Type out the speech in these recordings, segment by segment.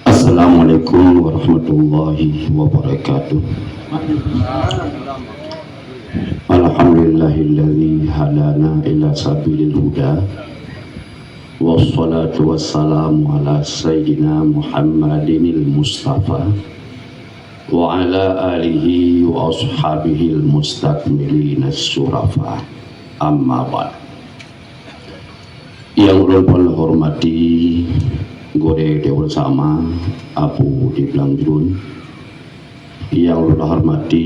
Assalamualaikum warahmatullahi wabarakatuh. Alhamdulillahilladzi hadana ila sabilil huda. Wassalatu wassalamu ala sayyidina Muhammadinil Mustafa wa ala alihi wa ashabihil mustakmilin as-surafa. Amma ba'd. Yang ulun hormati Gode bersama Abu di Belangjurun, yang ulun hormati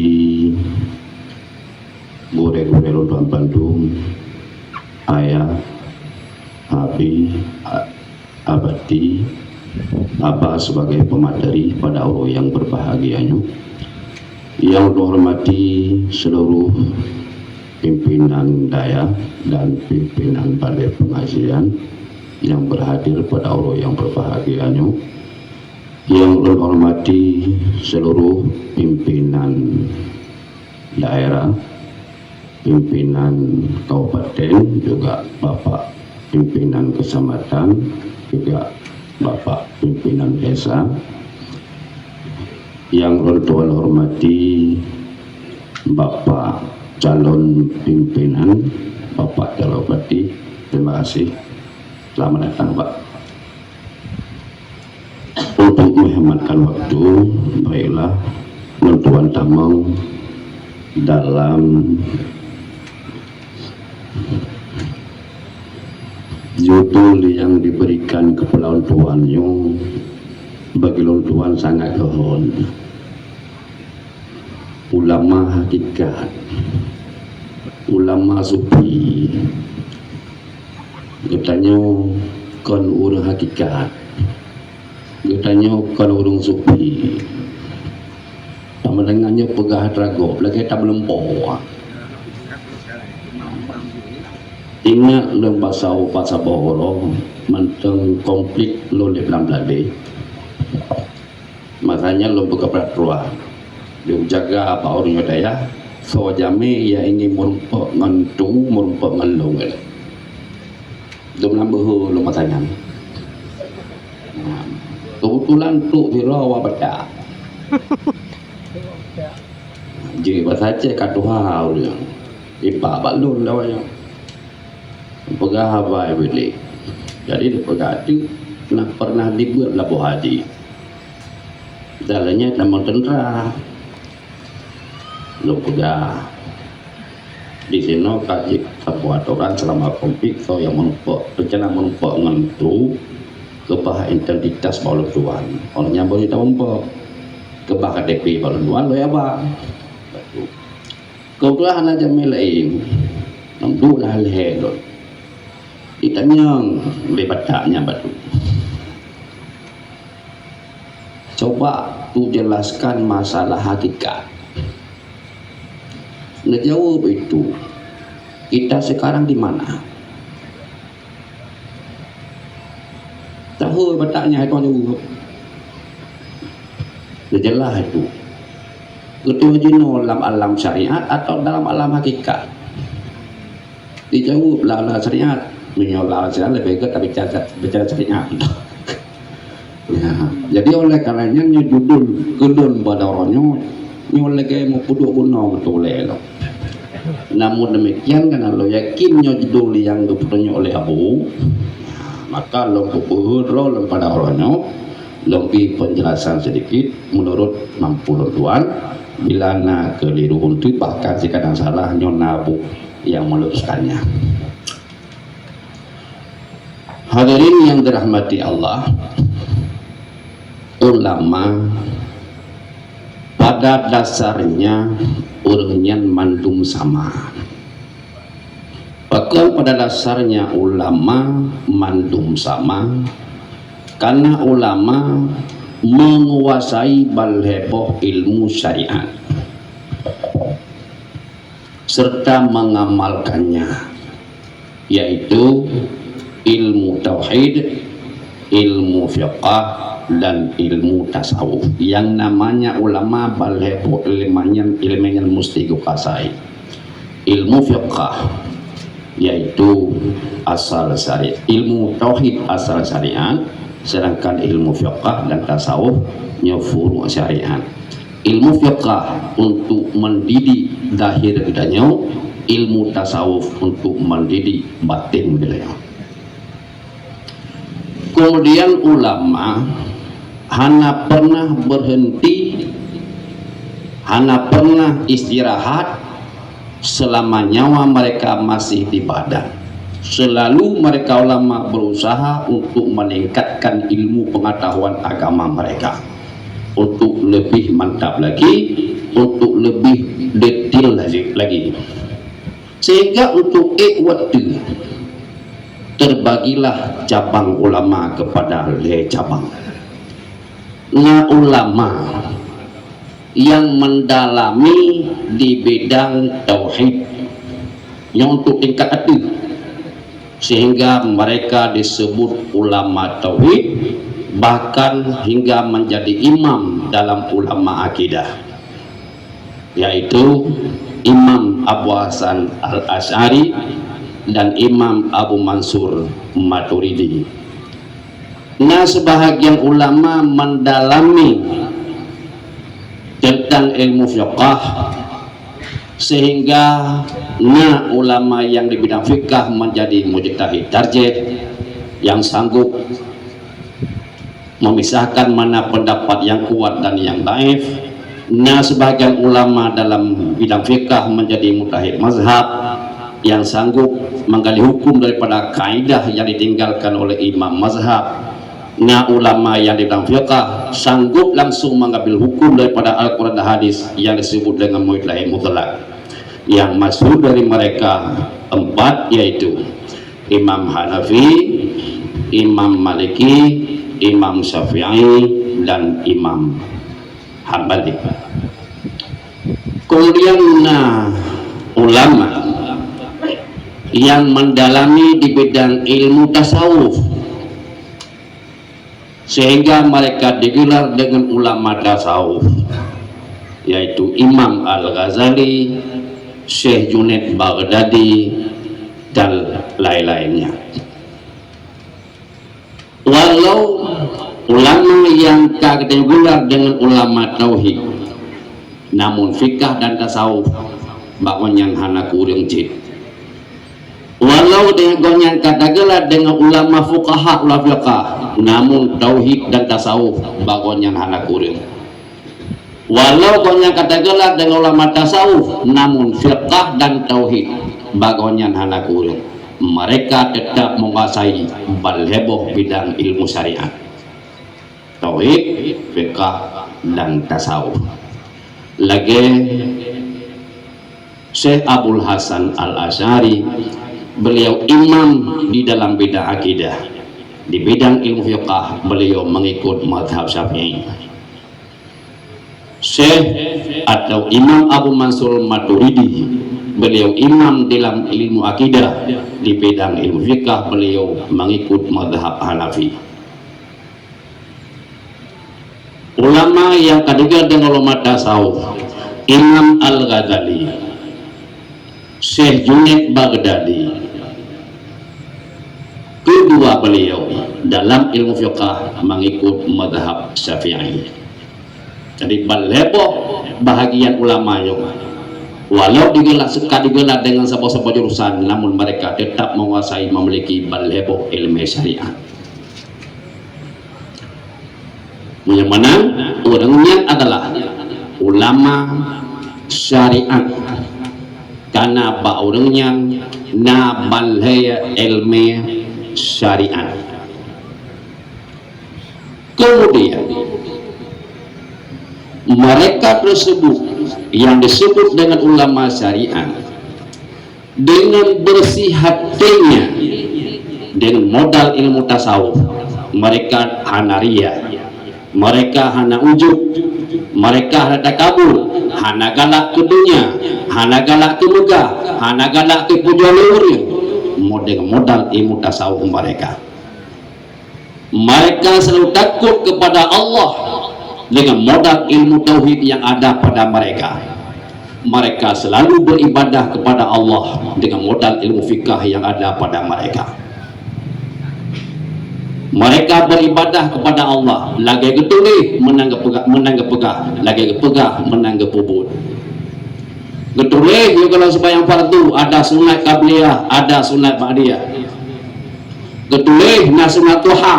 Gode Lontuan Bandung, Ayah, Abi, Abadi, Abah sebagai pemateri pada Allah yang berbahagianya, yang ulun hormati seluruh pimpinan daya dan pimpinan balai pengajian yang berhadir pada Allah yang berbahagianya, yang ulun hormati seluruh pimpinan daerah, pimpinan kabupaten, juga Bapak pimpinan kecamatan, juga Bapak pimpinan desa, yang ulun hormati Bapak calon pimpinan, Bapak calon bupati. Terima kasih. Selamat datang, Pak. Untuk menghematkan waktu, baiklah Tuan Tamang dalam judul yang diberikan kepada Tuannya bagi Tuan sangat kehon. Ulama hakikat, ulama sufi. Katanya kon urang hakikat, katanya kon urang sufi. Pamendengannya pegah tragop lagi tak melempau. Ingat lembah sau pasal bohoro menteng komplit lo di belam belade. Makanya lo buka peraturan dia jaga apa orang daya so jami ia ingin merumpok ngantu merumpok ngalung ele dum lambuh lo matanya kebetulan tu dirawa baca jadi basace katuha dia ipa balun lawanya pegah bae beli jadi pegah tu nak pernah dibuat labuh haji dalamnya nama tentera lo pegah di sini kaji sebuah aturan selama konflik so yang menumpuk rencana menumpuk ngentu kebah identitas balu tuan orangnya boleh tahu menumpuk kebah KTP balu tuan lo ya bang kebetulan aja melain nampu lah leher ditanya lebatnya batu coba tu jelaskan masalah hakikat. Ngejawab itu kita sekarang di mana? Tahu bertanya itu juga. Jelas itu. Ketua jino dalam alam syariat atau dalam alam hakikat? Dijawab dalam syariat. Menyolah syariat lebih ke tapi bicara syariat. Ya, jadi oleh karenanya judul kedun pada orangnya oleh kayak mau puduk bunuh betul loh. Namun demikian karena lo yakinnya judul yang dipertanya oleh Abu, maka lo kubuhur pada orangnya lebih penjelasan sedikit menurut mampu tuan bila nak keliru untuk bahkan jika ada salah nyona Abu yang meluruskannya. Hadirin yang dirahmati Allah, ulama pada dasarnya orangnya mandum sama. Bahkan pada dasarnya ulama mandum sama karena ulama menguasai balheboh ilmu syariat serta mengamalkannya, yaitu ilmu tauhid, ilmu fiqh dan ilmu tasawuf. Yang namanya ulama balheboh ilmunya mesti dikuasai. Ilmu fiqh yaitu asal syariat, ilmu tauhid asal syariat, sedangkan ilmu fiqh dan tasawuf furu' syariat. Ilmu fiqh untuk mendidik zahir bidanya, ilmu tasawuf untuk mendidik batin bidanya. Kemudian ulama hana pernah berhenti, hana pernah istirahat selama nyawa mereka masih di badan. Selalu mereka ulama berusaha untuk meningkatkan ilmu pengetahuan agama mereka, untuk lebih mantap lagi, untuk lebih detail lagi. Sehingga untuk waktu terbagilah cabang ulama kepada cabang. Nah, ulama yang mendalami di bidang tauhid yang untuk tingkat itu, sehingga mereka disebut ulama tauhid, bahkan hingga menjadi imam dalam ulama akidah, yaitu Imam Abu Hasan Al-Asy'ari dan Imam Abu Mansur Maturidi. Nah, sebahagian ulama mendalami tentang ilmu fiqh, sehingga ulama yang di bidang fikih menjadi mujtahid tarjih yang sanggup memisahkan mana pendapat yang kuat dan yang dhaif. Nah, sebagian ulama dalam bidang fikih menjadi mujtahid mazhab yang sanggup menggali hukum daripada kaidah yang ditinggalkan oleh imam mazhab. Nah, ulama yang di bidang fiqh sanggup langsung mengambil hukum daripada Al-Quran dan hadis yang disebut dengan mujtahid mutlak. Yang masyhur dari mereka empat, yaitu Imam Hanafi, Imam Maliki, Imam Syafi'i, dan Imam Hambali. Kemudian ulama yang mendalami di bidang ilmu tasawuf, sehingga mereka digelar dengan ulama tasawuf, yaitu Imam Al-Ghazali, Syekh Junaid Baghdadi, dan lain-lainnya. Walau ulama yang digelar dengan ulama tauhid, namun fikah dan tasawuf bakwan yang hana kurang cid. Walau dengan yang katagelar dengan ulama fuqaha ulama fiqah, namun tauhid dan tasawuf bakwan yang hana kurang. Walau yang katagelar dengan ulama tasawuf, namun fiqah dan tauhid bakwan yang hana kurang. Mereka tetap menguasai balheboh bidang ilmu syariat, tauhid, fiqah, dan tasawuf. Lagi Syekh Abul Hasan Al-Asy'ari, beliau imam di dalam bidang akidah. Di bidang ilmu fiqah beliau mengikut mazhab Syafi'i. Syekh atau Imam Abu Mansur Maturidi, beliau imam dalam ilmu akidah. Di bidang ilmu fiqah beliau mengikut mazhab Hanafi. Ulama yang ketiga dengan ulama tasawuf, Imam Al-Ghazali, Syekh Junaid Baghdadi. Kedua beliau dalam ilmu fiqah mengikut mazhab Syafi'i. Jadi balheboh bahagian ulama yang walau digelar dengan sebuah jurusan, namun mereka tetap menguasai, memiliki balheboh ilmu syariat. Yang mana orangnya adalah ulama syariat, karena orangnya na balhaya ilmu syariat. Kemudian mereka tersebut yang disebut dengan ulama syariat, dengan bersih hatinya, dengan modal ilmu tasawuf, mereka hana riya, mereka hana ujub, mereka hana takabur, hana galak ke dunia, hana galak ke megah, hana galak ke puja luhurnya. Dengan modal ilmu tasawuf mereka selalu takut kepada Allah dengan modal ilmu tauhid yang ada pada mereka. mereka selalu beribadah kepada Allah dengan modal ilmu fikah yang ada pada mereka. Mereka beribadah kepada Allah lagi getulih menang pegah lagi pegah menang pubut. Getulih you kalau sembahyang fardu ada sunat qabliyah, ada sunat ba'diyah. Getulih na sunat duha,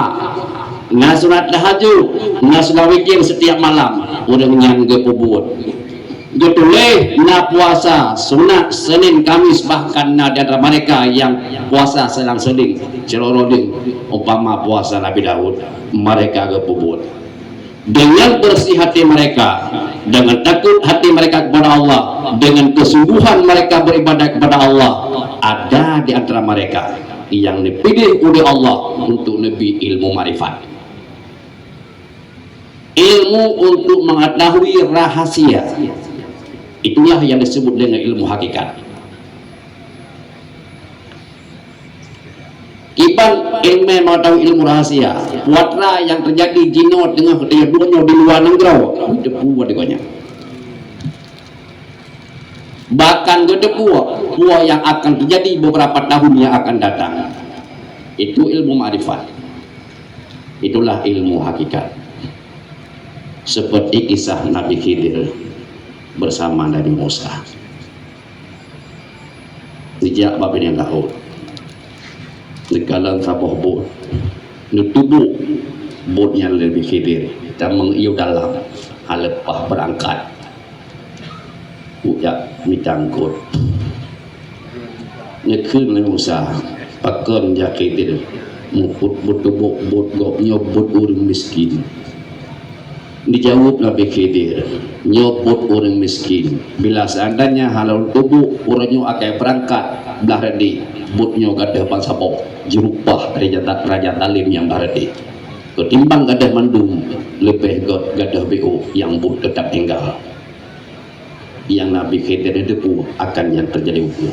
na sunat tahajud, na sunat witir setiap malam urang nyangge pubut. Getulih na puasa sunat Senin Kamis, bahkan na di antara mereka yang puasa selang-seling ceroroding umpama puasa Nabi Daud, mereka gepubut. Dengan bersih hati mereka, dengan takut hati mereka kepada Allah, dengan kesungguhan mereka beribadah kepada Allah, ada di antara mereka yang dipilih oleh Allah untuk lebih ilmu marifat, ilmu untuk mengetahui rahasia. Itulah yang disebut dengan ilmu hakikat. Iban ilmu mengetahui ilmu rahasia. Watra yang terjadi jino tengah keduanya di luar negara, depu adanya. Bahkan depu yang akan terjadi beberapa tahun yang akan datang. Itu ilmu ma'rifat. Itulah ilmu hakikat. Seperti kisah Nabi Khidir bersama Nabi Musa. Dijak babin yang laut. Dikalang sabah bot, nutubu botnya lebih Khidir dan mengiu dalam halepah berangkat. Ujak mitangkut. Nekun Nabi Musa pakem jak Khidir muput bot bot gopnya bot orang miskin. Dijawab Nabi Khidir, nyobot orang miskin. Bila seandainya halal tubuh orangnya akan berangkat belah ready, botnya gadah pansapok jerupah raja talim yang berarti. Ketimbang gadah mandum lebih gadah BO yang bot tetap tinggal. Yang Nabi Khidir itu akan yang terjadi hukum.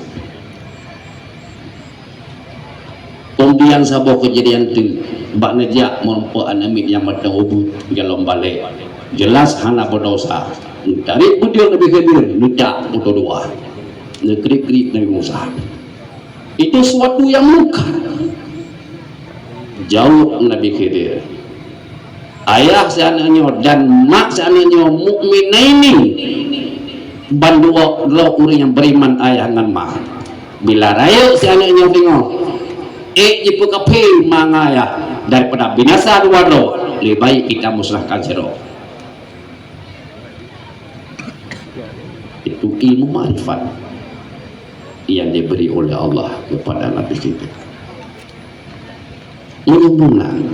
Kemudian sabuk kejadian itu bak nejak mempunyai anamit yang matang ubud galom balik jelas hana berdosa tarik pudian Nabi Khidir nejak untuk doa nekrik-krik Nabi Musa. Itu suatu yang muka. Jauh Nabi Khidir, ayah seandainya dan mak seandainya mukminaini bandua lo orang yang beriman ayah dengan mak. Bila raya seandainya tengok jipu kape mangaya daripada binasa dua do, lebih baik kita musnahkan sero. Itu ilmu ma'rifat yang diberi oleh Allah kepada Nabi Khidir. Menyambungkan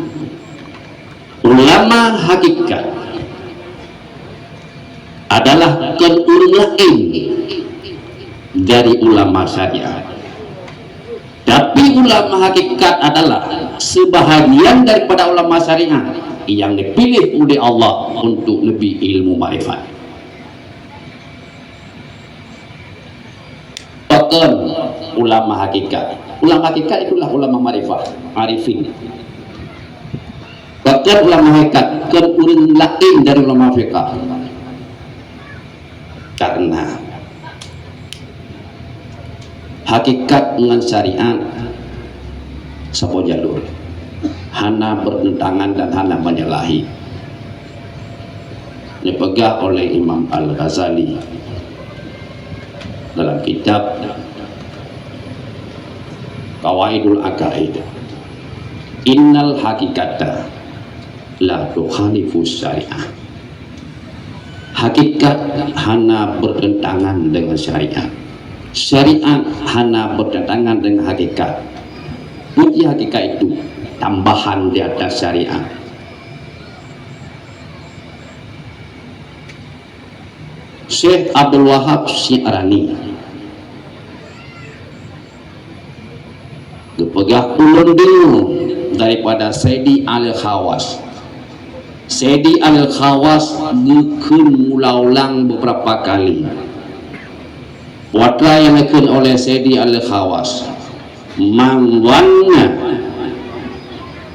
ulama hakikat adalah keturunan dari ulama syariah. Tapi ulama hakikat adalah sebahagian daripada ulama syariah yang dipilih oleh Allah untuk lebih ilmu marifat. Bahkan ulama hakikat, ulama hakikat itulah ulama marifat, arifin. Bahkan ulama hakikat keturunan lain dari ulama fiqh. Karena hakikat dengan syariat sebuah jalur hana bertentangan dan hana menyalahi. Dipegang oleh Imam Al-Ghazali dalam kitab Qawaidul Aqaid. Innal hakikata la tukhalifu syariah. Hakikat hana bertentangan dengan syariat. Syariat hana bertentangan dengan hakikat. Uji hakikat itu tambahan di atas syariat. Syekh Abdul Wahab Syi'rani kepegah ulun dulu daripada Sayyidi Al-Khawas. Sayyidi Al-Khawas ngekun mulaulang beberapa kali. Watra yang dilakukan oleh Sayyidi Al-Khawas, man dhanna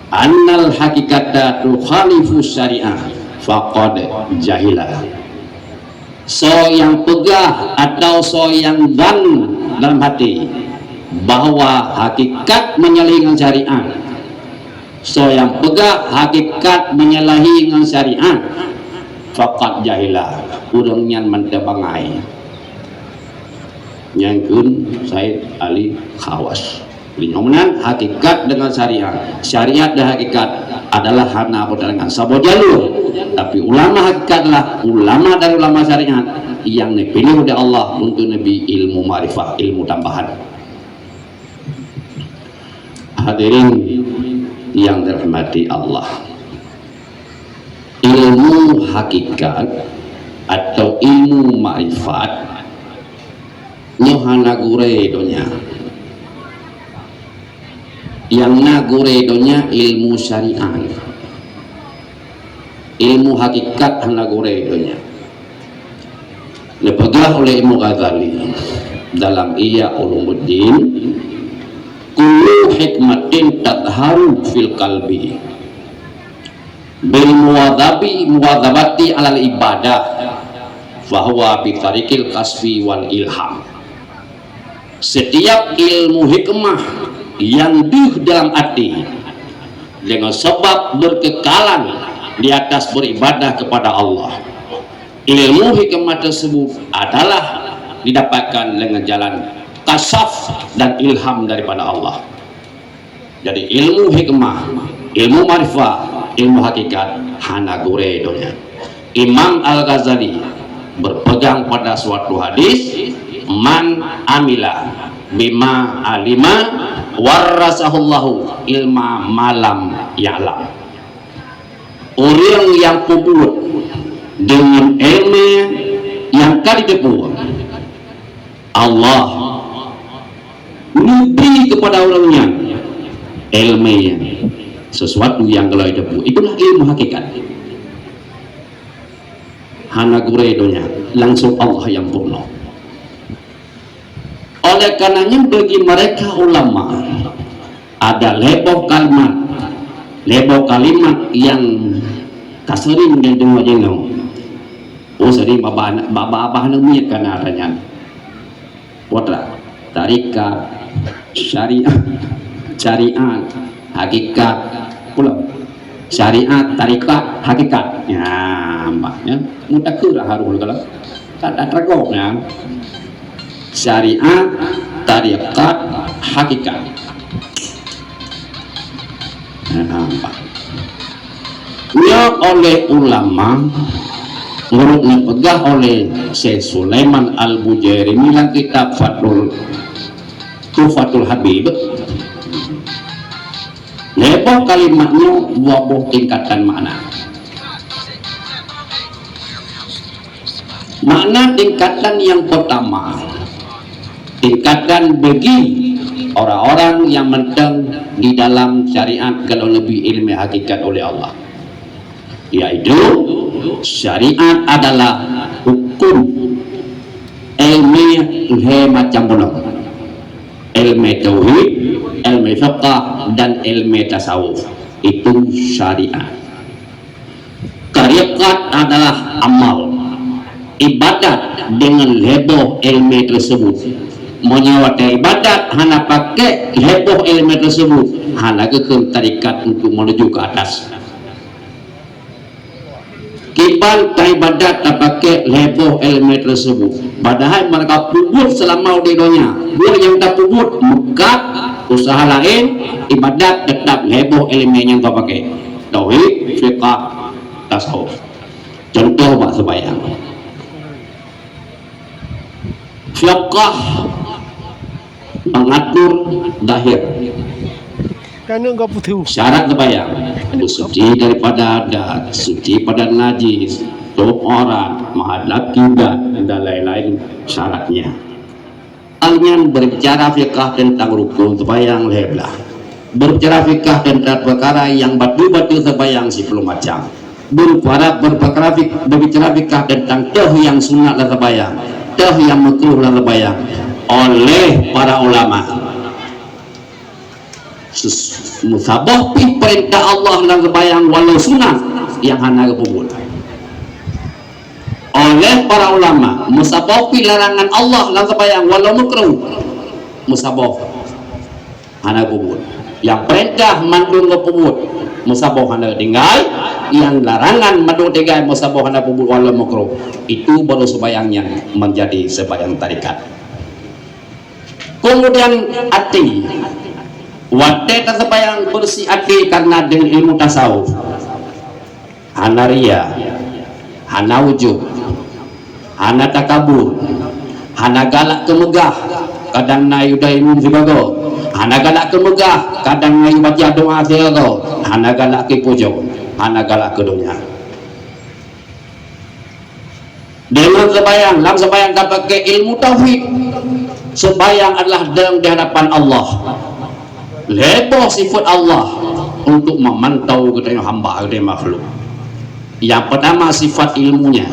annal hakikata tukhalifu syariah faqad jahilah. so yang pegah atau so yang dan dalam hati bahwa hakikat menyalahi dengan syariat, so yang pegah hakikat menyalahi dengan syariat, faqad jahilah urang nyan mentebangai nyangkeun Said Ali Khawas. Linomenan hakikat dengan syariat, syariat dan hakikat adalah hana perdagangan sabo jalur, tapi ulama hakikat adalah ulama dari ulama syariat yang dipilih oleh Allah untuk nabi ilmu ma'rifah, ilmu tambahan. Hadirin yang dirahmati Allah, ilmu hakikat atau ilmu ma'rifat nyohana gure donya, yang nagure donya ilmu syariat, ilmu hakikat nagure donya dipegang oleh Imam Ghazali dalam Ihya Ulumuddin, kullu hikmatin tadharu fil qalbi bil muwadhabati alal ibadah fahuwa bi tariqil kasfi wal ilham. Setiap ilmu hikmah yang di dalam hati dengan sebab berkekalan di atas beribadah kepada Allah, ilmu hikmah tersebut adalah didapatkan dengan jalan kasaf dan ilham daripada Allah. Jadi ilmu hikmah, ilmu marifah, ilmu hakikat hana gure donya. Imam Al-Ghazali berpegang pada suatu hadis, man amila bima alima warasahullahu ilma malam ya'lam. Orang yang kubur dengan ilmu yang kali debu, Allah memberi kepada orangnya ilmu sesuatu yang kalau debu, itulah ilmu hakikat. Hana guredonya langsung Allah yang purna. Oleh karenanya bagi mereka ulama ada leboh kalimat yang kasering dan dengar jenau. Oh sering baba nangmiat kana adanya. Potra tarikat syariat hakikat pula syariat tarikat hakikat ya mbaknya mutakura harul kalau tak tergoknya syariat tarikat hakikat nampak ya oleh ulama menurut dipegah oleh Syekh Sulaiman Al-Bujairi dalam kitab Tufatul Habib. Leboh kalimatnya dua buah tingkatan makna. Makna tingkatan yang pertama, tingkatan bagi orang-orang yang mentang di dalam syariat kalau lebih ilmu hakikat oleh Allah, yaitu syariat adalah hukum ilmu macam bolong, ilmu tauhid, ilmu fiqh dan ilmu tasawuf, itu syariat. Tariqat adalah amal ibadat dengan heboh ilmu tersebut. Menyawat ibadat hana pakai heboh ilmu tersebut, hana ke tarikat untuk menuju ke atas. Kibal ibadat tak pakai heboh ilmu tersebut, padahal mereka pubut selama di dunia. Dia yang tak pubut buka usaha lain, ibadat tetap heboh ilmu yang kau pakai, tauhid, fiqh, tasawuf. Contoh pak sebayang fiqh mengatur zahir, syarat terbayang suci daripada adat, suci pada najis, tohara, mahadab kibat dan lain-lain syaratnya. Kalian berbicara fikah tentang rukun terbayang leblah, berbicara fikah tentang perkara yang batu-batu terbayang 10 macam, berbicara fikah tentang toh yang sunat dan terbayang, toh yang makruh dan terbayang oleh para ulama. Musabah perintah Allah dan terbayang walau sunat yang hana kebubut oleh para ulama musabahi larangan Allah lang sebayang walau makruh musabah hana bubut yang perintah mandung ke bubut musabah hana tinggal yang larangan mandung tinggal musabah hana bubut walau makruh itu baru sebayangnya menjadi sebayang tarikat. Kemudian hati wadai tersebayang bersih hati karena dengan ilmu tasawuf hana ria hana ujub hana takabur hana galak kemegah kadang na yudai sibago hana galak kemegah kadang na baca doa sibago hana galak ke pujo hana galak ke dunia dengan sebayang lam sebayang dapat ke ilmu tauhid sebayang adalah dalam di hadapan Allah lebar sifat Allah untuk memantau kepada hamba kepada makhluk. Yang pertama sifat ilmunya,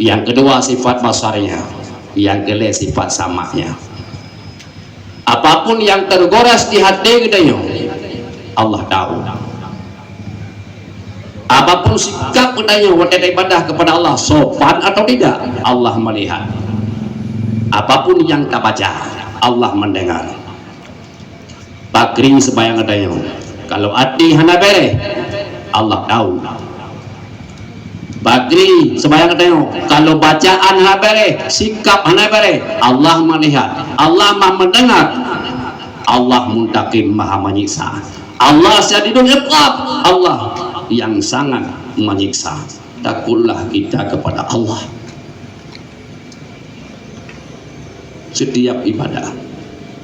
yang kedua sifat basarnya, yang ketiga sifat samanya. Apapun yang tergores di hati kita Allah tahu. Apapun sikap kita waktu ibadah kepada Allah sopan atau tidak Allah melihat. Apapun yang kita baca Allah mendengar. Pakri sebayang adanya kalau hati hana bere Allah tahu. Pakri sebayang adanya kalau bacaan hana bere sikap hana bere Allah melihat. Allah maha mendengar. Allah muntakim maha menyiksa. Allah syadidul iqab. Allah yang sangat menyiksa. Takutlah kita kepada Allah setiap ibadah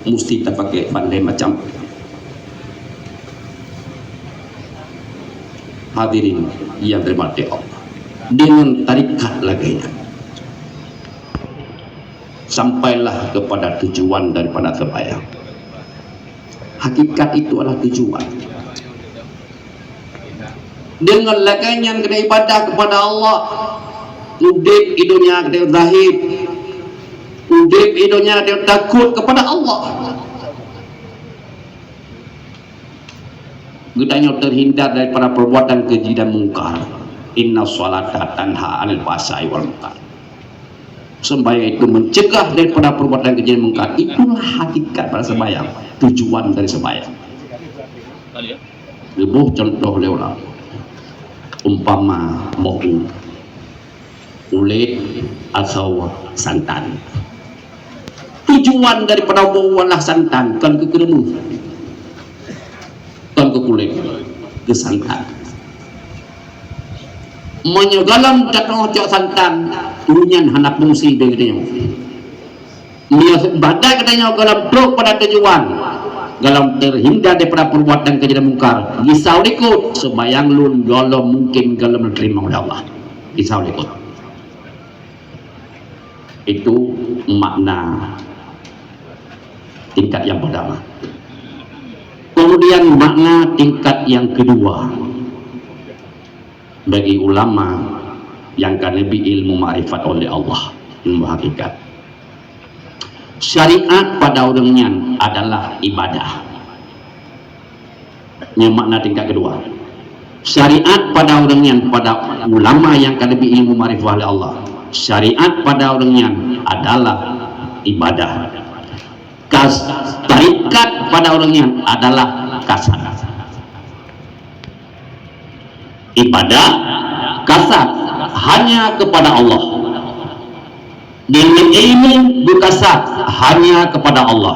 mesti kita pakai pandai macam hadirin yang dirahmati Allah dengan tarikat lagi sampailah kepada tujuan daripada sembahyang. Hakikat itu adalah tujuan dengan laganya kita ibadah kepada Allah udip hidupnya kita zahid udip hidupnya dia takut kepada Allah Gudanya terhindar daripada perbuatan keji dan mungkar. Inna sholata tanha anil fahsya'i wal munkar. Sembahyang itu mencegah daripada perbuatan keji dan mungkar. Itulah hakikat pada sembahyang, tujuan dari sembahyang. Lebih contoh lewat umpama mau kulit atau santan. Tujuan daripada baulah santan kan ke keremu, kan ke kulit, ke santan. Menyegalam jatuh cok santan turunyan hendak fungsi dengan dia badai katanya galam dok pada tujuan galam terhindar daripada perbuatan keji dan mungkar. Risau ikut sembayang lun galam mungkin galam diterima oleh Allah. Risau ikut. Itu makna tingkat yang pertama. Kemudian makna tingkat yang kedua bagi ulama yang kan lebih ilmu ma'rifat oleh Allah, ilmu hakikat. Syariat pada orangnya adalah ibadah. Ini makna tingkat kedua. Syariat pada orangnya, pada ulama yang kan lebih ilmu ma'rifat oleh Allah, syariat pada orangnya adalah ibadah. Tarikat pada orangnya adalah kasar. Ibadah kasar hanya kepada Allah. Dengan ilmu berkasar hanya kepada Allah.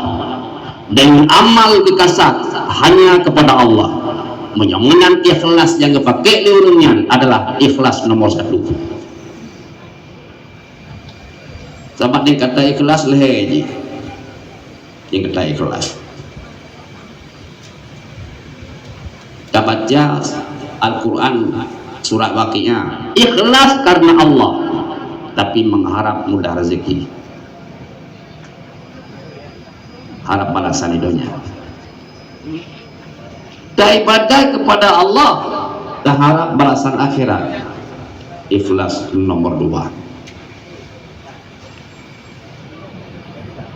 Dengan amal berkasar hanya kepada Allah. Menyangan ikhlas yang dipakai di orangnya adalah ikhlas nomor satu. Sahabat yang kata ikhlas leheji. Yang kata ikhlas. Kita baca Al-Quran surat Waqiah, ikhlas karena Allah tapi mengharap mudah rezeki, harap balasan hidupnya. Dan ibadah kepada Allah dan harap balasan akhirat, ikhlas nomor 2.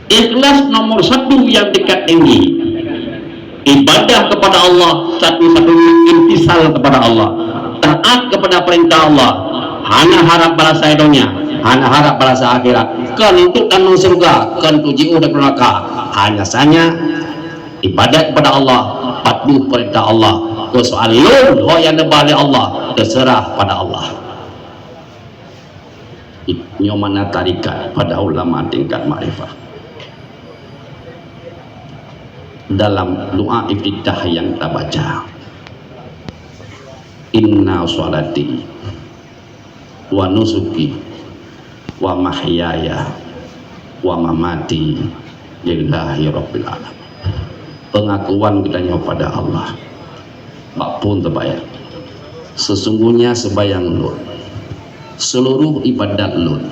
Ikhlas nomor 1 yang dekat ini, ibadah kepada Allah satu-satunya, intisal kepada Allah, taat kepada perintah Allah, hanya harap balasan hidupnya, hana harap balasa akhirat kan untuk tanung surga kan tujiu dan neraka hanya saja ibadat kepada Allah patuh perintah Allah soalun yang dibalik Allah terserah pada Allah. Nyomana tarikat pada ulama tingkat ma'rifah dalam doa iftitah yang kita baca, inna sholati wa nusuki wa mahyaya wa mamati lillahi rabbil alamin. Pengakuan kita pada Allah pun terbayang sesungguhnya sebayang lun seluruh ibadat lun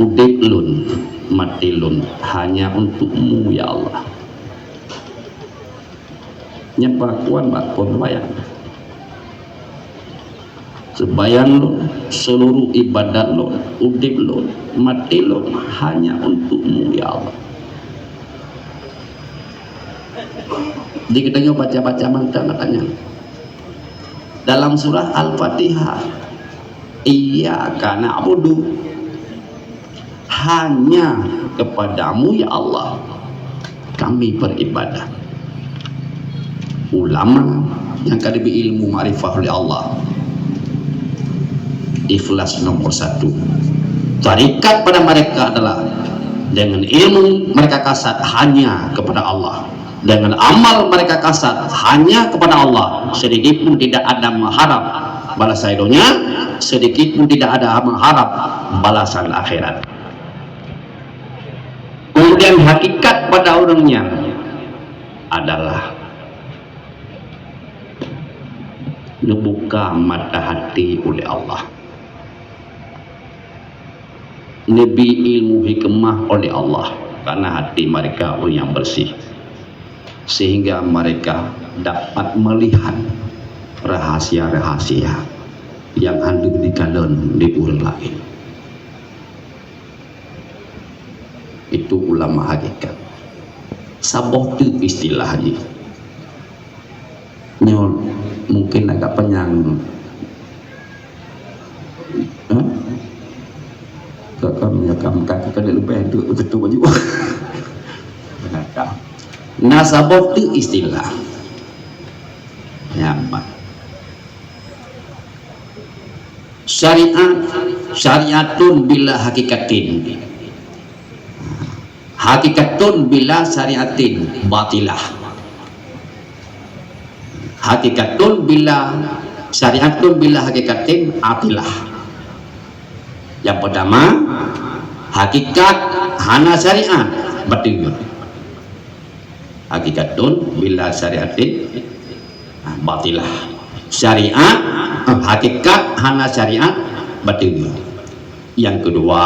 udip lun mati lun hanya untukmu ya Allah. Nyepakuan pun terbayang sebayang lun seluruh ibadat lun udip lun mati lun hanya untukmu ya Allah. Di kita baca-baca mantra katanya dalam surah Al-Fatihah, iyyaka na'budu, hanya kepadamu ya Allah kami beribadah. Ulama yang kadang ilmu ma'rifah oleh Allah, ikhlas nomor 1. Tarikat pada mereka adalah dengan ilmu mereka kasat hanya kepada Allah, dengan amal mereka kasat hanya kepada Allah, sedikit pun tidak ada mengharap balasan dunia, sedikit pun tidak ada mengharap balasan akhirat. Kemudian hakikat pada orangnya adalah dibuka mata hati oleh Allah, lebih ilmu hikmah oleh Allah karena hati mereka yang bersih, sehingga mereka dapat melihat rahasia-rahasia yang ada di dalam di orang lain. Itu ulama hakikat. Saboh tu istilahnya. Nyol mungkin agak penyang. Kamu kakak lebih itu betul baju. Nasabot itu istilah ya, syariatun bila hakikatin, hakikatun bila syariatin batilah, hakikatun bila syariatun bila hakikatin atilah. Yang pertama hakikat hana syariat batil, hakikatun bila syariatin batilah, syariat hakikat hana syariat batil. Yang kedua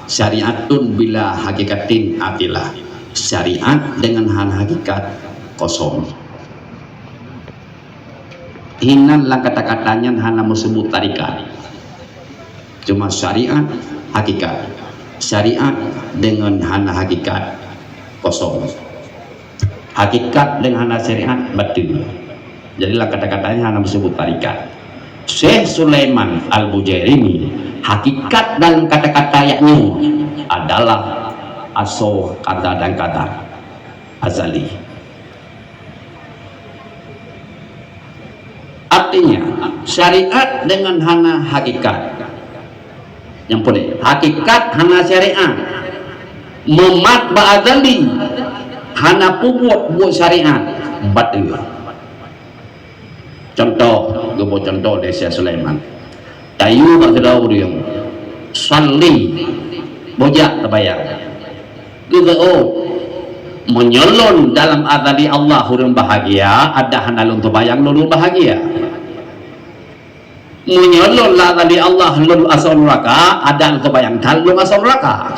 syariatun bila hakikatin atilah, syariat dengan hana hakikat kosong. Hinan lah kata-katanya hana menyebut tarikat, cuma syariat hakikat, syariat dengan hana hakikat kosong, hakikat dengan hana syariat batil. Jadilah kata-katanya hana disebut tarikat. Syekh Sulaiman Al-Bujairimi, hakikat dalam kata-kata yakni adalah aso kata dan kata azali. Artinya syariat dengan hana hakikat, yang boleh hakikat hana syariat, memat ba'azali hana pupuk buat syariat batil. Contoh dari Syekh Sulaiman, tayu tak tahu dia salli bojak terbayang juga menyelon dalam azali Allah hurun bahagia, ada hanalun terbayang lulu bahagia, menyelon azali Allah lulu asal neraka, ada terbayang lulu asal neraka.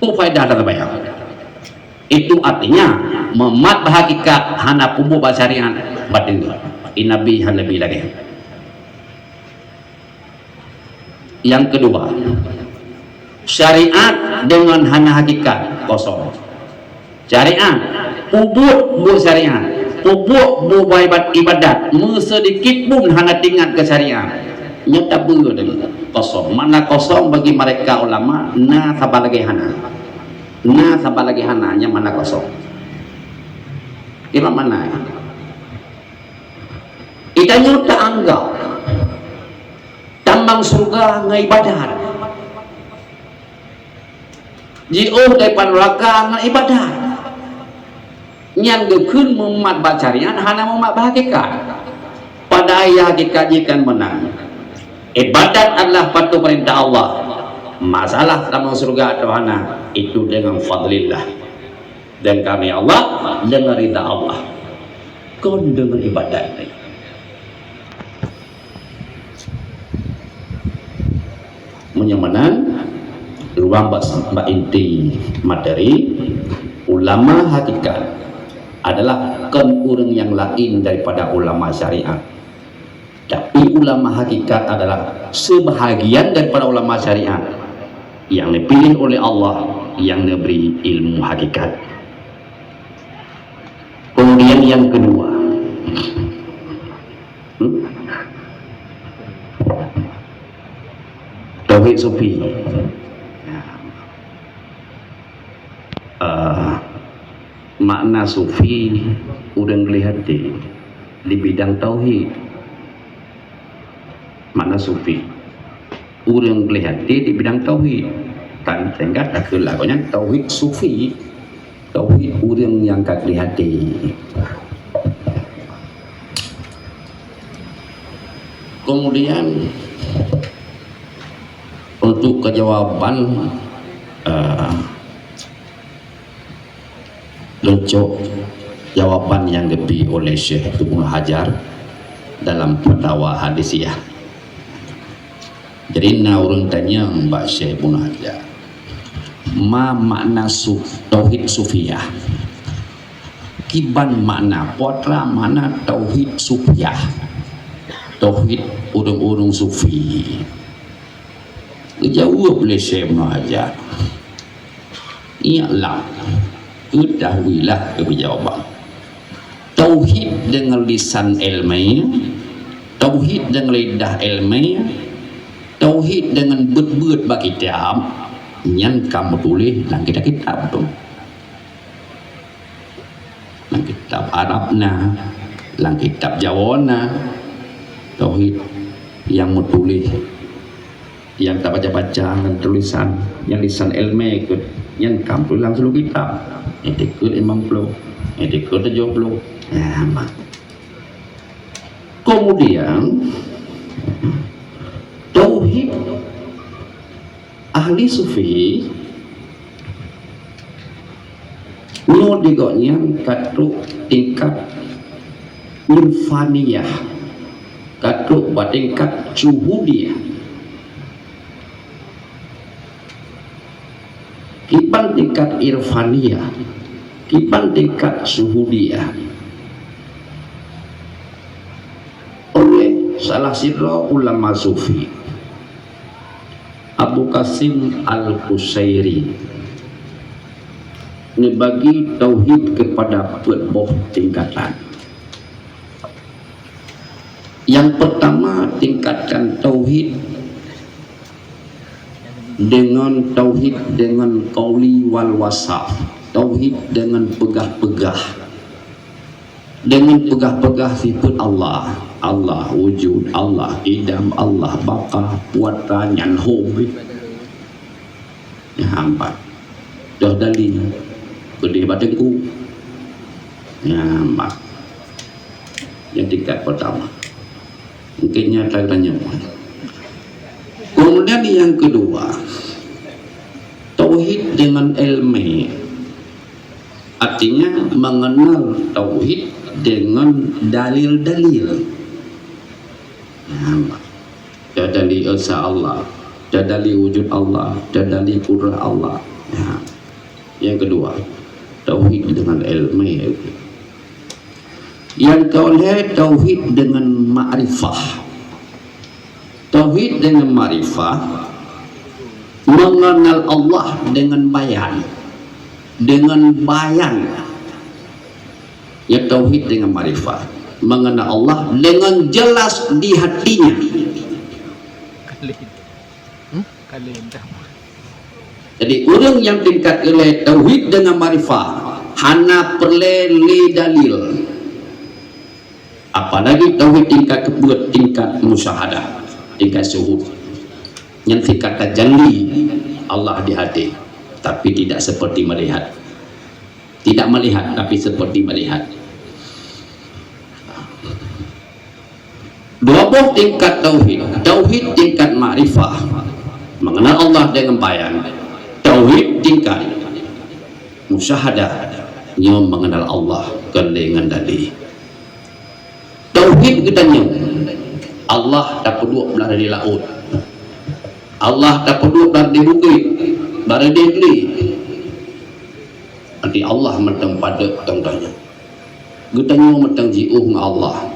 Faedah terbayang. Itu artinya memat bahagikat hana pupuk syariat batin inabi lebih lagi. Yang kedua syariat dengan hana hakikat kosong, syariat pupuk bu syariat, pupuk bu ibadat, sedikit pun hana tingkat ke syariat, nyata dengan kosong. Mana kosong bagi mereka ulama, na sabalagi hana. Na sabalagi hananya mana kosong. Kira mana? Itanya tak anggap tambang surga ngaibadat. Jauh daripada neraka ngaibadat. Yang gekun mumat bacarian hana mumat hakikat. Pada ayat hakikat jikan menang. Ibadat adalah patuh perintah Allah. Masalah tambang surga atau hana itu dengan fadlillah. Dan kami Allah dengan ridha Allah. Kau dengan ibadat ini. Menyamanan ruang mbak inti materi ulama hakikat adalah kan orang yang lain daripada ulama syariat, tapi ulama hakikat adalah sebahagian daripada ulama syariat yang dipilih oleh Allah, yang diberi ilmu hakikat. Kemudian yang kedua, tauhid sufi. Makna sufi udah ngelihat di bidang tauhid. Makna sufi udah ngelihat di bidang tauhid. Kan tenggat tak lagunya tauhid sufi, tauhid orang yang kak lihat di. Kemudian untuk kejawaban lencok jawaban yang diberi oleh Syekh Ibnu Hajar dalam fatwa hadisiyah. Jadi orang tanya Mbak Syekh Ibnu Hajar, ma makna tauhid sufiyah? Kiban makna potra mana tauhid sufiyah? Tauhid urung-urung sufi. Jawab oleh Syekh Ibnu Hajar, ialah ketahuilah kejawaban. Tauhid dengan lisan ilmiah, tauhid dengan lidah ilmiah, tauhid dengan bet-bet bagi kitab, yang kamu tulis dalam kitab tu, dalam kitab Arabna, dalam kitab Jawana, tauhid yang menulis, yang tak baca-baca dan tulisan, yang lisan ilmiah ikut, yang kamu tulis dalam seluruh kitab. Etikut 50, etikut 70. Ya, kemudian tauhid ahli sufi no digoknya katruk tingkat irfaniyah, katruk tingkat syuhudiyah. Kipan tingkat irfaniyah, kipan tingkat syuhudiyah oleh salah sirro ulama sufi Abu Qasim Al-Qusairi membagi tauhid kepada berboh tingkatan. Yang pertama, tingkatkan tauhid dengan tauhid dengan qauli wal wasaf, tauhid dengan pegah-pegah, dengan pegah-pegah sifat Allah, Allah wujud, Allah idam, Allah baka, puatan yang hobi ya hampa dah dalil gede badanku ya hampa. Yang tingkat pertama mungkinnya tanya. Kemudian yang kedua, tauhid dengan ilmi, artinya mengenal tauhid dengan dalil-dalil. Dalil esa Allah, dalil wujud Allah, dalil qudrah Allah. Yang kedua, tauhid dengan ilmi. Yang kedua, tauhid dengan ma'rifah. Tauhid dengan ma'rifah, mengenal Allah dengan bayan, ya tauhid dengan ma'rifah, mengenal Allah dengan jelas di hatinya, Jadi orang yang tingkat oleh tauhid dengan marifah hana perle dalil, apalagi tauhid tingkat kedua, tingkat musyahadah, tingkat syuhud, yang tingkat tajalli Allah di hati, tapi tidak seperti melihat, tidak melihat tapi seperti melihat. Dua buah tingkat tauhid, tauhid tingkat ma'rifah, mengenal Allah dengan bayan, tauhid tingkat musyahadah, yang mengenal Allah dengan dalil. Tauhid katanya Allah tak perlu berada di laut, Allah tak perlu berada di bukit, berada di negeri. Nanti Allah mentang pada tangkanya, katanya mentang jiuh dengan Allah,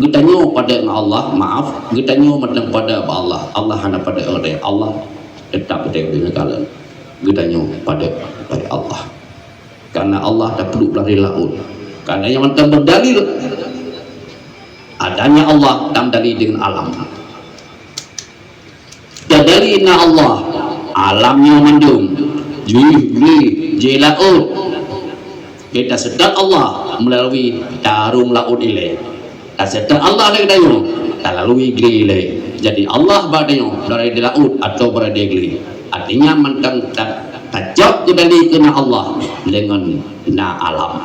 katanya pada Allah, maaf, katanya mentang pada Allah, Allah hanya pada Allah tetap pada dengan kalian, katanya pada Allah. Karena Allah tak perlu berada di laut, karena yang mentang berdalil adanya Allah tam dalil dengan alam. Dalilna Allah alamnya mendung jui jelaut, kita sedang Allah melalui tarung laut ile, tak sedang Allah lagi dayu tak lalui gile. Jadi Allah badayo berada di laut atau berada di gile, artinya mentang tajab kembali kena Allah dengan na alam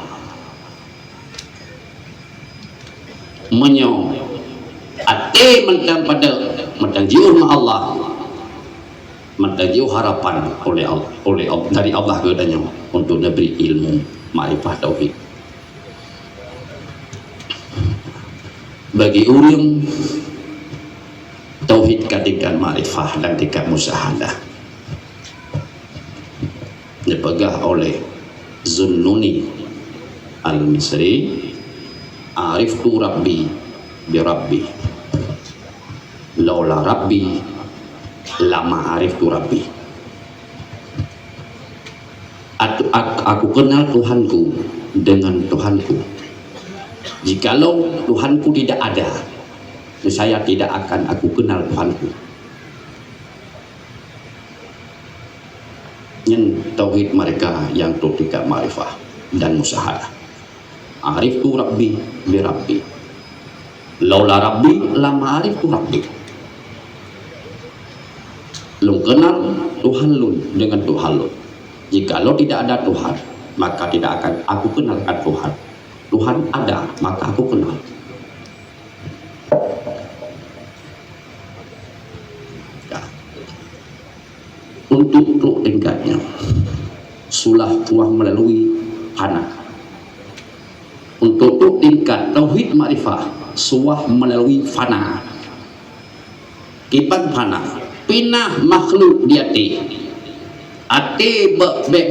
menyo ate mentang pada mentang jiwa Allah, mentang jiwa harapan oleh Allah dari Allah kepadanya untuk memberi ilmu ma'rifah tauhid. Bagi orang tauhid tingkat ma'rifah dan tingkat musyahadah dipegang oleh Zunnuni Al-Misri, ariftu rabbi bi rabbi, laula rabbi lama ariftu rabbi. Aku kenal Tuhanku dengan Tuhanku. Jikalau Tuhanku tidak ada, saya tidak akan aku kenal Tuhanku. Yang tauhid mereka yang tingkat ma'rifah dan musyahadah. Ariftu rabbi bi rabbi, laula rabbi lama ariftu rabbi. Lu kenal Tuhan lu dengan Tuhan lu. Jikalau tidak ada Tuhan, maka tidak akan aku kenalkan Tuhan. Tuhan ada, maka aku kenal. Untuk tingkatnya sulah buah melalui hana. Untuk tingkat tauhid ma'rifah suah melalui fana, kipan fana, pinah makhluk di hati, hati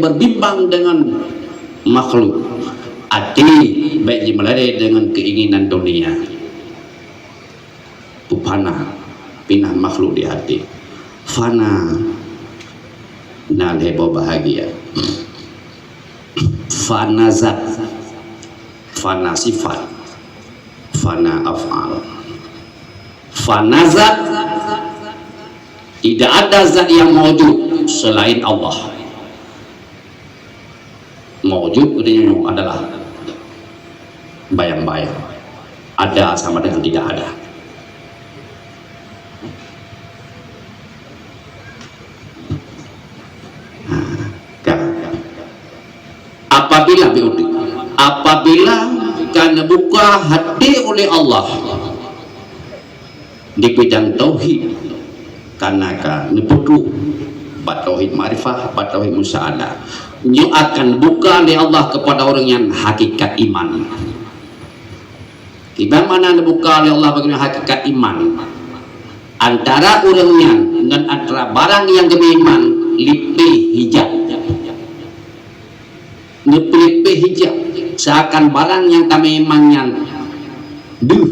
berbimbang dengan makhluk, hati baik melalui dengan keinginan dunia. Fana, pinah makhluk di hati, fana na lebo bahagia, fana zat, fana sifat, fana af'al, fana zat. Tidak ada zat yang mawjud selain Allah. Mawjud adalah bayang-bayang, ada sama dengan tidak ada. Apabila karena buka hati oleh Allah di bidang tauhid, karena nebudu bat tauhid ma'rifah, bat tauhid musyahadah, nyu akan buka oleh Allah kepada orang yang hakikat iman. Di mana dibuka oleh Allah bagaimana hakikat iman? Antara orangnya dengan antara barang yang beriman lipi hijab, lipi hijab, seakan barang yang kami imannya duh,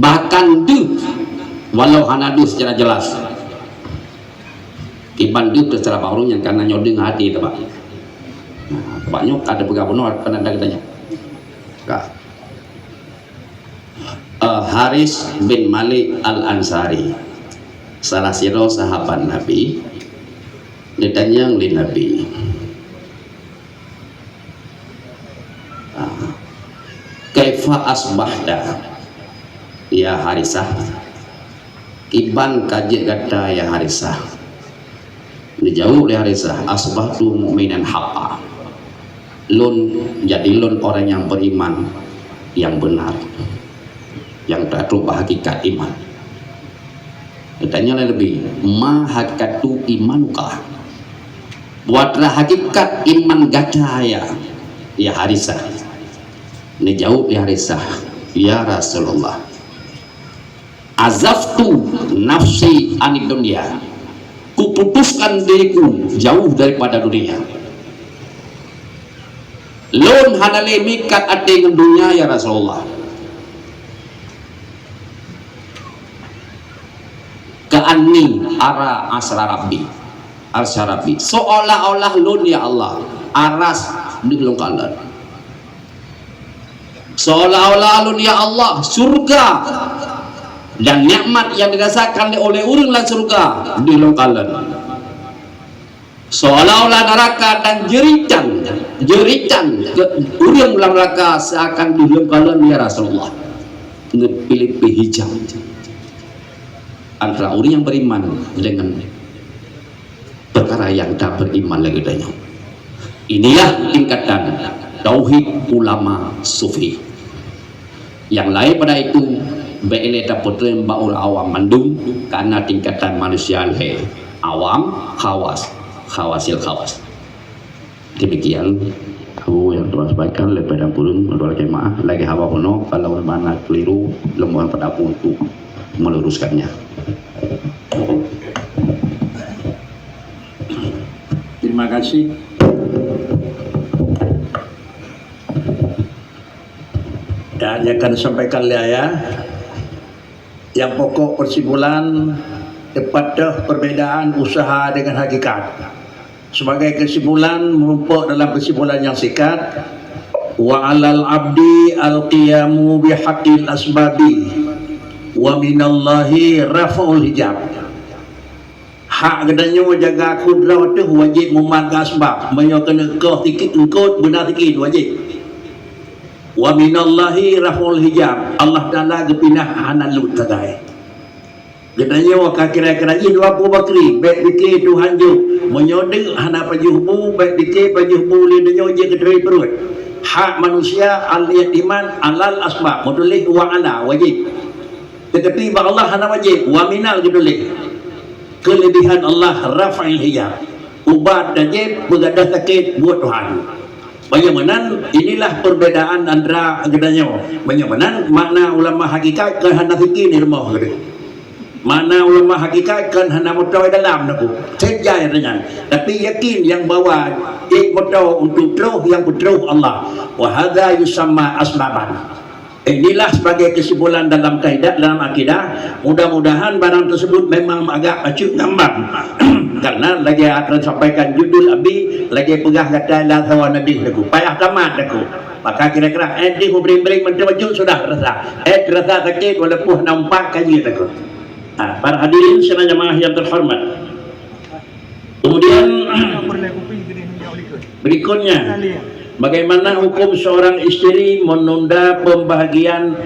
bahkan duh, walau hana duh secara jelas. Iban duh secara baru yang karena nyodeng hati itu pak. Banyak ada pegawai benar karena ada katanya. Haris bin Malik Al-Ansari, salah siro sahabat Nabi, ditanya oleh Nabi, kaifa asbahta ya Harisah, iban kajik kata ya Harisah. Dijawab oleh Harisah, asbahtu mu'minan haqqa, lun jadi lun orang yang beriman yang benar, yang terlupa hakikat iman. Ditanya lebih, ma hakikatu imanuka, buatlah hakikat iman gadaya ya Harisah. Dijawab ya Harisah, ya Rasulullah, azaftu nafsi anid dunya, kuputuskan diriku jauh daripada dunia. Lon hanale mikat ate dengan dunia ya Rasulullah. Ka'anni ara asra rabbi al-syarabi, seolah-olah lon ya Allah aras di longkalan, seolah-olah lon ya Allah surga dan nikmat yang dirasakan oleh orang lan surga di longkalan, seolah-olah neraka dan jeritan orang ulang neraka seakan di longkalan ya Rasulullah. Pilih hijau antara orang yang beriman dengan perkara yang tak beriman lagi danya. Inilah tingkatan tauhid ulama sufi. Yang lain pada itu bele dapat baul awam mandung karena tingkatan manusia le awam khawasil khawas. Demikian kamu yang telah sampaikan lepas pulun menolak jemaah lagi hawa penuh kalau mana keliru lemah pada untuk meluruskannya. Terima kasih. Dan yang akan disampaikan saya, yang pokok persimpulan kepada perbedaan usaha dengan hakikat. Sebagai kesimpulan merumpuk dalam kesimpulan yang singkat, wa 'alal 'abdi al-qiyamu bihaqqil asbabi wa minallahi rafa'ul hijab. Hak kedanya jaga kudrah tu wajib memakai sebab banyak kena kau tikit engkau benar tikit wajib. Wa minallahi rafa'ul hijab, Allah Taala gepinah hanalut tagai. Kedanya waka kira-kira ini Abu Bakri baik dikir Tuhan ju menyodeng hana pajuhbu baik dikir pajuhbu lidanya je kedai perut. Hak manusia al-yatiman alal asbab mudulih wa ala wajib. Tetapi bagi Allah hana wajib wa minal gedulih. Kelebihan Allah rafa'il hijab, ubat wajib begadah sakit buat Tuhan. Bagaimana inilah perbedaan antara gedanya. Bagaimana makna ulama hakikat ke hana fikir ni rumah gede. Mana ulama hakikat kan hana mutawai dalam naku sejai dengan, tapi yakin yang bawa mutaw untuk terus yang betul Allah. Wa hadza yusamma asbaban. Inilah sebagai kesimpulan dalam kaidah dalam akidah. Mudah-mudahan barang tersebut memang agak acuk ngambang karena lagi akan sampaikan judul abi lagi pegah kata la sawa nabi aku payah tamat aku. Maka kira-kira di bering-bering mentawajud sudah rasa rasa sakit walaupun nampak kaji aku. Para hadirin sekalian jemaah yang terhormat. Kemudian berikutnya, bagaimana hukum seorang istri menunda pembahagian